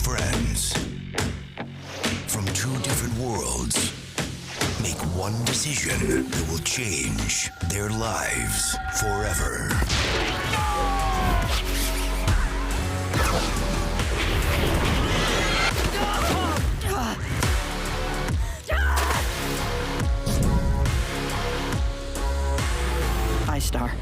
friends from two different worlds make one decision that will change their lives forever. Hi, Star.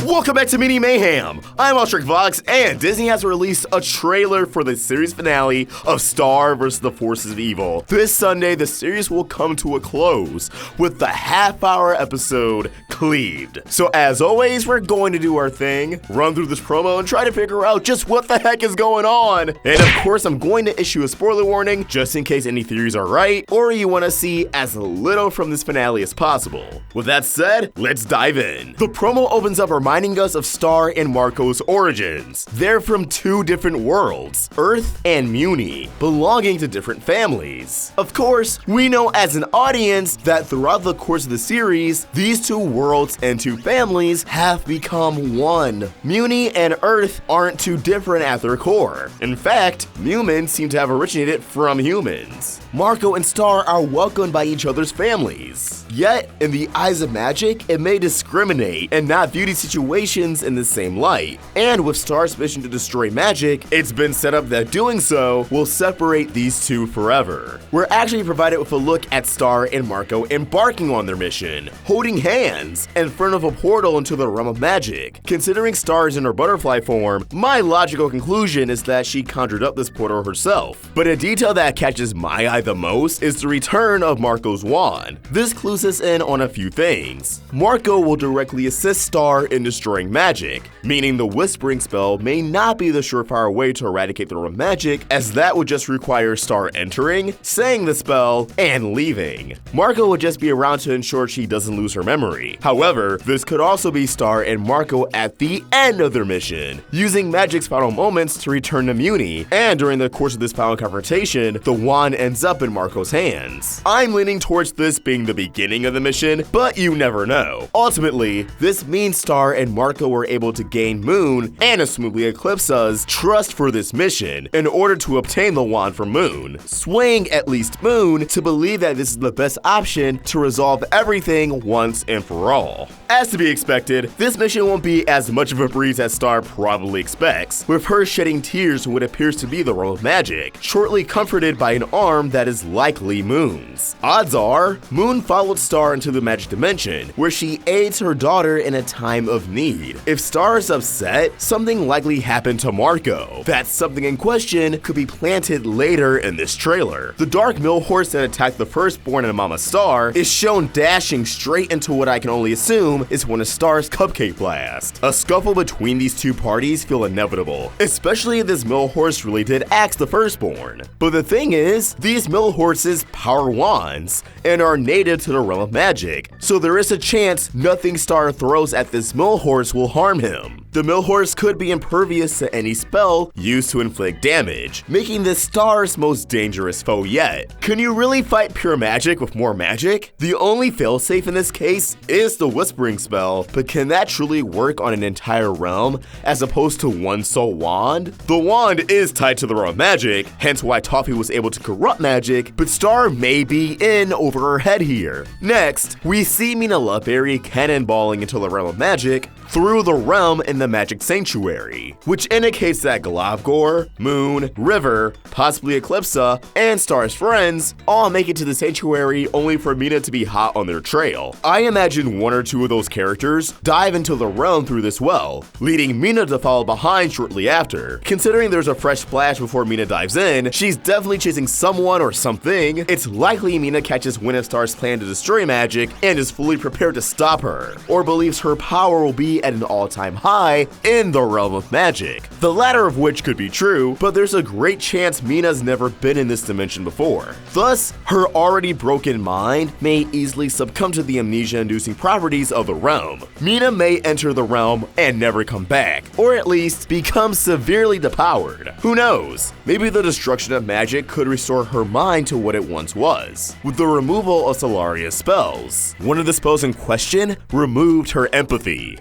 Welcome back to Mini Mayhem. I'm Ostrich Vox, and Disney has released a trailer for the series finale of Star vs. the Forces of Evil. This Sunday, the series will come to a close with the half-hour episode Cleaved. So as always, we're going to do our thing, run through this promo, and try to figure out just what the heck is going on. And of course, I'm going to issue a spoiler warning just in case any theories are right, or you want to see as little from this finale as possible. With that said, let's dive in. The promo opens up reminding us of Star and Marco's origins. They're from two different worlds, Earth and Muni, belonging to different families. Of course, we know as an audience that throughout the course of the series, these two worlds and two families have become one. Muni and Earth aren't too different at their core. In fact, humans seem to have originated from humans. Marco and Star are welcomed by each other's families. Yet, in the eyes of magic, it may discriminate and not view these situations in the same light. And with Star's mission to destroy magic, it's been set up that doing so will separate these two forever. We're actually provided with a look at Star and Marco embarking on their mission, holding hands in front of a portal into the realm of magic. Considering Star is in her butterfly form, my logical conclusion is that she conjured up this portal herself. But a detail that catches my eye the most is the return of Marco's wand. This clues us in on a few things. Marco will directly assist Star in destroying magic, meaning the whispering spell may not be the surefire way to eradicate the realm of magic, as that would just require Star entering, saying the spell, and leaving. Marco would just be around to ensure she doesn't lose her memory. However, this could also be Star and Marco at the end of their mission, using magic's final moments to return to Muni, and during the course of this final confrontation, the wand ends up in Marco's hands. I'm leaning towards this being the beginning of the mission, but you never know. Ultimately, this means Star and Marco were able to gain Moon and smoothly Eclipse's trust for this mission in order to obtain the wand from Moon, swaying at least Moon to believe that this is the best option to resolve everything once and for all. As to be expected, this mission won't be as much of a breeze as Star probably expects, with her shedding tears in what appears to be the realm of magic, shortly comforted by an arm that is likely Moon's. Odds are, Moon followed Star into the magic dimension, where she aids her daughter in a time of need. If Star is upset, something likely happened to Marco. That something in question could be planted later in this trailer. The dark mill horse that attacked the firstborn and Mama Star is shown dashing straight into what I can only assume is one of Star's cupcake blast. A scuffle between these two parties feel inevitable, especially if this mill horse really did axe the firstborn. But the thing is, these mill horses power wands and are native to the realm of magic, so there is a chance nothing Star throws at this mill horse will harm him. The mill horse could be impervious to any spell used to inflict damage, making this Star's most dangerous foe yet. Can you really fight pure magic with more magic? The only failsafe in this case is the whispering spell, but can that truly work on an entire realm as opposed to one sole wand? The wand is tied to the realm of magic, hence why Toffee was able to corrupt magic, but Star may be in over her head here. Next, we see Mina Loveberry cannonballing into the realm of magic through the realm in the Magic Sanctuary, which indicates that Glavgor, Moon, River, possibly Eclipse, and Star's friends all make it to the Sanctuary only for Mina to be hot on their trail. I imagine one or two of those characters dive into the realm through this well, leading Mina to follow behind shortly after. Considering there's a fresh splash before Mina dives in, she's definitely chasing someone or something. It's likely Mina catches wind of Star's plan to destroy magic and is fully prepared to stop her, or believes her power will be at an all-time high in the realm of magic. The latter of which could be true, but there's a great chance Mina's never been in this dimension before. Thus, her already broken mind may easily succumb to the amnesia-inducing properties of the realm. Mina may enter the realm and never come back, or at least become severely depowered. Who knows? Maybe the destruction of magic could restore her mind to what it once was, with the removal of Solaria's spells. One of the spells in question removed her empathy.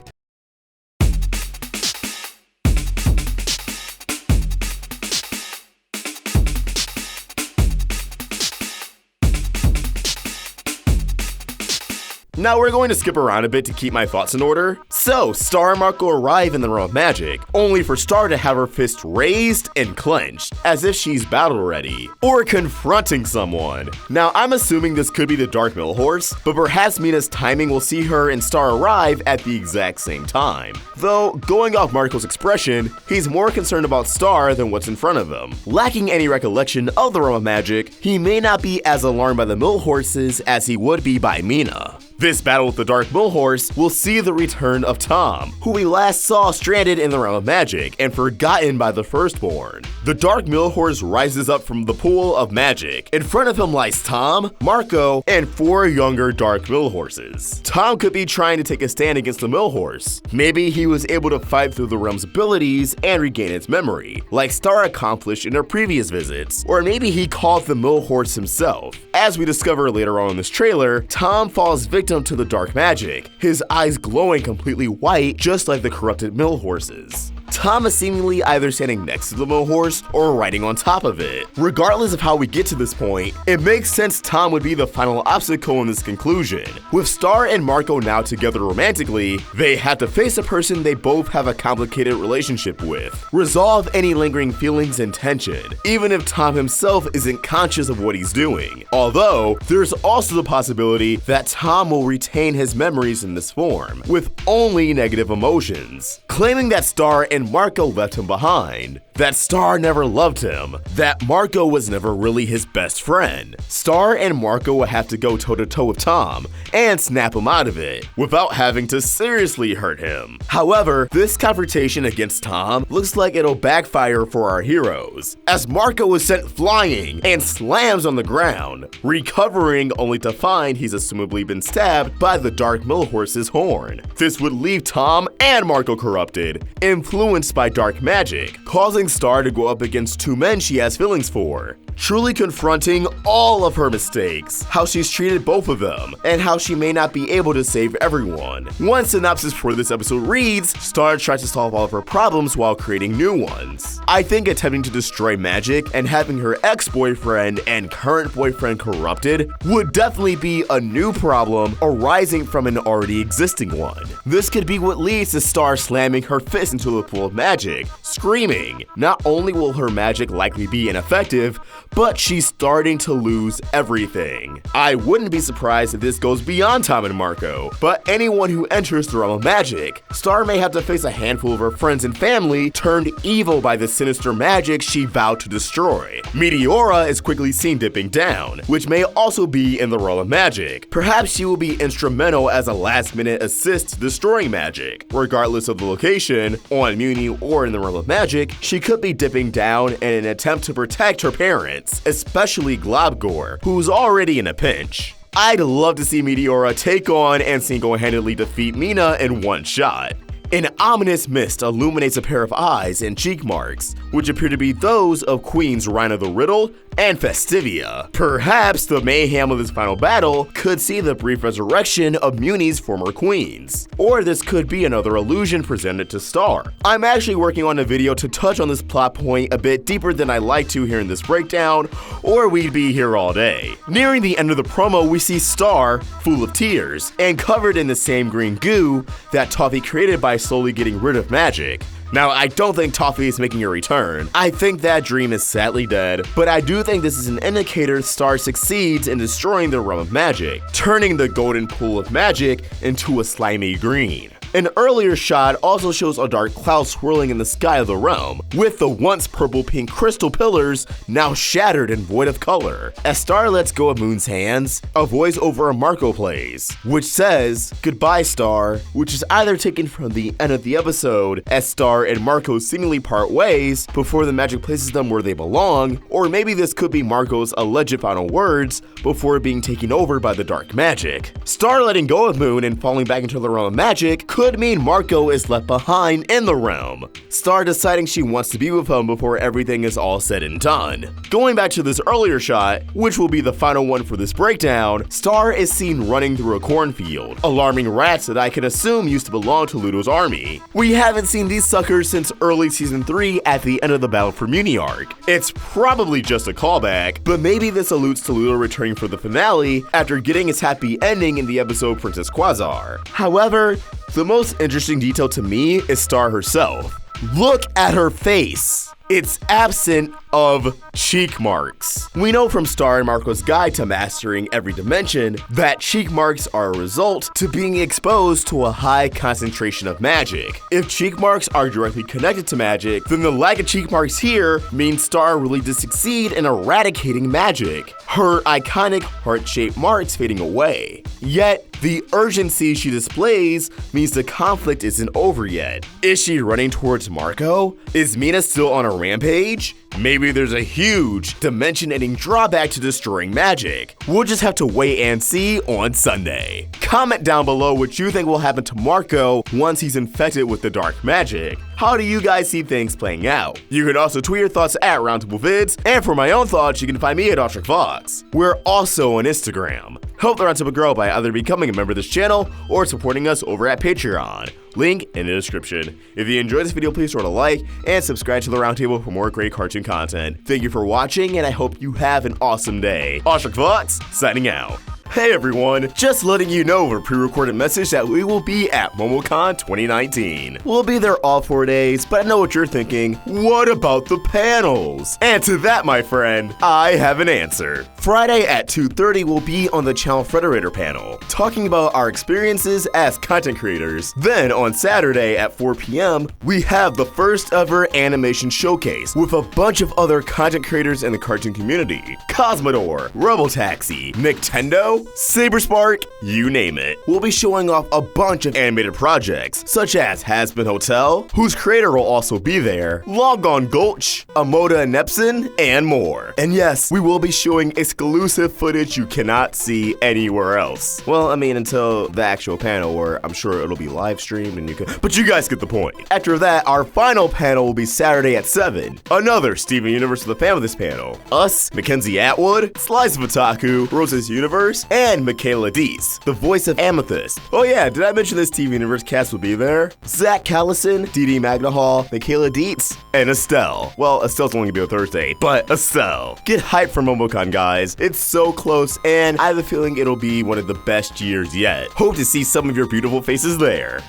Now we're going to skip around a bit to keep my thoughts in order. So, Star and Marco arrive in the realm of magic, only for Star to have her fist raised and clenched, as if she's battle ready, or confronting someone. Now I'm assuming this could be the Dark Mill Horse, but perhaps Mina's timing will see her and Star arrive at the exact same time. Though, going off Marco's expression, he's more concerned about Star than what's in front of him. Lacking any recollection of the realm of magic, he may not be as alarmed by the Mill Horses as he would be by Mina. This battle with the Dark Mill Horse will see the return of Tom, who we last saw stranded in the realm of magic and forgotten by the Firstborn. The Dark Mill Horse rises up from the pool of magic. In front of him lies Tom, Marco, and 4 younger Dark Mill Horses. Tom could be trying to take a stand against the Mill Horse. Maybe he was able to fight through the realm's abilities and regain its memory, like Star accomplished in her previous visits. Or maybe he called the Mill Horse himself. As we discover later on in this trailer, Tom falls victim to the dark magic, his eyes glowing completely white just like the corrupted Mill Horses. Tom is seemingly either standing next to the Mill Horse or riding on top of it. Regardless of how we get to this point, it makes sense Tom would be the final obstacle in this conclusion. With Star and Marco now together romantically, they have to face a person they both have a complicated relationship with, resolve any lingering feelings and tension, even if Tom himself isn't conscious of what he's doing. Although, there's also the possibility that Tom will retain his memories in this form, with only negative emotions, claiming that Star and Marco left him behind, that Star never loved him, that Marco was never really his best friend. Star and Marco will have to go toe-to-toe with Tom and snap him out of it without having to seriously hurt him. However, this confrontation against Tom looks like it'll backfire for our heroes, as Marco is sent flying and slams on the ground, recovering only to find he's assumably been stabbed by the Dark Mill Horse's horn. This would leave Tom and Marco corrupted, influenced by dark magic, causing Star to go up against 2 men she has feelings for, truly confronting all of her mistakes, how she's treated both of them, and how she may not be able to save everyone. One synopsis for this episode reads, Star tries to solve all of her problems while creating new ones. I think attempting to destroy magic and having her ex-boyfriend and current boyfriend corrupted would definitely be a new problem arising from an already existing one. This could be what leads to Star slamming her fist into the pool of magic, screaming. Not only will her magic likely be ineffective, but she's starting to lose everything. I wouldn't be surprised if this goes beyond Tom and Marco, but anyone who enters the realm of magic. Star may have to face a handful of her friends and family turned evil by the sinister magic she vowed to destroy. Meteora is quickly seen dipping down, which may also be in the realm of magic. Perhaps she will be instrumental as a last-minute assist to destroying magic. Regardless of the location, on Muni or in the realm of magic, she could be dipping down in an attempt to protect her parents, especially Globgor, who's already in a pinch. I'd love to see Meteora take on and single-handedly defeat Mina in one shot. An ominous mist illuminates a pair of eyes and cheek marks, which appear to be those of Queens Rhina the Riddle and Festivia. Perhaps the mayhem of this final battle could see the brief resurrection of Muni's former queens. Or this could be another illusion presented to Star. I'm actually working on a video to touch on this plot point a bit deeper than I like to here in this breakdown, or we'd be here all day. Nearing the end of the promo, we see Star, full of tears, and covered in the same green goo that Toffee created by slowly getting rid of magic. Now, I don't think Toffee is making a return. I think that dream is sadly dead, but I do think this is an indicator Star succeeds in destroying the realm of magic, turning the golden pool of magic into a slimy green. An earlier shot also shows a dark cloud swirling in the sky of the realm, with the once purple-pink crystal pillars now shattered and void of color. As Star lets go of Moon's hands, a voice over Marco plays, which says, "Goodbye, Star," which is either taken from the end of the episode, as Star and Marco seemingly part ways before the magic places them where they belong, or maybe this could be Marco's alleged final words before being taken over by the dark magic. Star letting go of Moon and falling back into the realm of magic could could mean Marco is left behind in the realm, Star deciding she wants to be with him before everything is all said and done. Going back to this earlier shot, which will be the final one for this breakdown, Star is seen running through a cornfield, alarming rats that I can assume used to belong to Ludo's army. We haven't seen these suckers since early season 3 at the end of the Battle for Muni arc. It's probably just a callback, but maybe this alludes to Ludo returning for the finale after getting his happy ending in the episode Princess Quasar. However, the most interesting detail to me is Star herself. Look at her face. It's absent of cheek marks. We know from Star and Marco's guide to mastering every dimension that cheek marks are a result to being exposed to a high concentration of magic. If cheek marks are directly connected to magic, then the lack of cheek marks here means Star really did succeed in eradicating magic, her iconic heart-shaped marks fading away. Yet, the urgency she displays means the conflict isn't over yet. Is she running towards Marco? Is Mina still on a rampage? Maybe there's a huge dimension-ending drawback to destroying magic. We'll just have to wait and see on Sunday. Comment down below what you think will happen to Marco once he's infected with the dark magic. How do you guys see things playing out? You can also tweet your thoughts at Roundtable Vids, and for my own thoughts, you can find me at Fox. We're also on Instagram. Help the Roundtable grow by either becoming a member of this channel or supporting us over at Patreon. Link in the description. If you enjoyed this video, please throw it a like and subscribe to the Roundtable for more great cartoon content. Thank you for watching, and I hope you have an awesome day. Fox, signing out. Hey everyone, just letting you know over a pre-recorded message that we will be at MomoCon 2019. We'll be there all 4 days, but I know what you're thinking. What about the panels? And to that, my friend, I have an answer. Friday at 2:30 we'll be on the Channel Federator panel, talking about our experiences as content creators. Then on Saturday at 4 p.m, we have the first ever animation showcase with a bunch of other content creators in the cartoon community. Cosmodor, Robotaxi, Nintendo, Saberspark, you name it. We'll be showing off a bunch of animated projects, such as Has-Been Hotel, whose creator will also be there, Long Gone Gulch, Amoda and Nepson, and more. And yes, we will be showing exclusive footage you cannot see anywhere else. Well, I mean, until the actual panel, where I'm sure it'll be live streamed and you can, but you guys get the point. After that, our final panel will be Saturday at 7. Another Steven Universe with the fan of this panel. Us, Mackenzie Atwood, Slice of Otaku, Rose's Universe, and Michaela Deese, the voice of Amethyst. Oh yeah, did I mention this TV Universe cast will be there? Zach Callison, Dee Magnahall, Michaela Dietz, and Estelle. Well, Estelle's only gonna be on Thursday, but Estelle. Get hyped for MomoCon, guys. It's so close, and I have a feeling it'll be one of the best years yet. Hope to see some of your beautiful faces there.